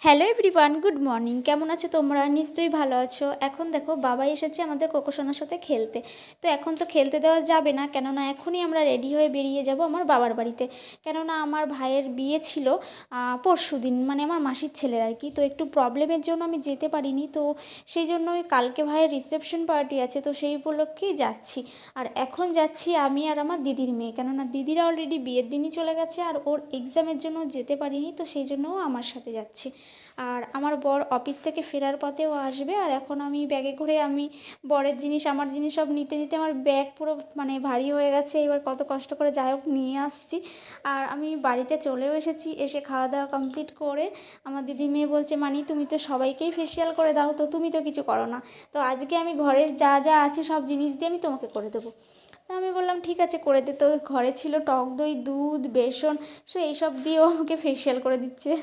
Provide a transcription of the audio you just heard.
Hello everyone, good morning. কেমন আছো তোমরা? নিশ্চয়ই ভালো আছো। এখন দেখো বাবা এসেছে আমাদের কোকোসোনার সাথে খেলতে। তো এখন তো খেলতে দেওয়া যাবে না, কেননা এখনই আমরা রেডি হয়ে বেরিয়ে যাব আমার বাবার বাড়িতে। কেননা আমার ভাইয়ের বিয়ে ছিল পরশুদিন, মানে আমার মাসির ছেলের আর কি। তো একটু প্রবলেমের জন্য আমি যেতে পারিনি, তো সেই জন্যই কালকে ভাইয়ের রিসেপশন পার্টি আছে, তো সেই উপলক্ষেই যাচ্ছি। আর এখন যাচ্ছি আমি আর আমার দিদির মেয়ে, কেননা দিদিরা অলরেডি বিয়ের দিনই চলে গেছে, আর ওর এক্সামের জন্য যেতে পারিনি, তো সেই জন্যও আমার সাথে যাচ্ছি। আর আমার বর অফিস থেকে ফেরার পথেও আসবে। আর এখন আমি ব্যাগে করে আমি বরের জিনিস আমার জিনিস সব নিতে নিতে আমার ব্যাগ পুরো মানে ভারী হয়ে গেছে। এবার কত কষ্ট করে যাই হোক নিয়ে আসছি। আর আমি বাড়িতে চলেও এসেছি। এসে খাওয়া দাওয়া কমপ্লিট করে আমার দিদি মেয়ে বলছে, মানি তুমি তো সবাইকেই ফেসিয়াল করে দাও, তো তুমি তো কিছু করো না, তো আজকে আমি ঘরের যা যা আছে সব জিনিস দিয়ে আমি তোমাকে করে দেবো। তা আমি বললাম ঠিক আছে করে দে। তো ঘরে ছিল টক দই, দুধ, বেসন, সো এইসব দিয়েও আমাকে ফেসিয়াল করে দিচ্ছে।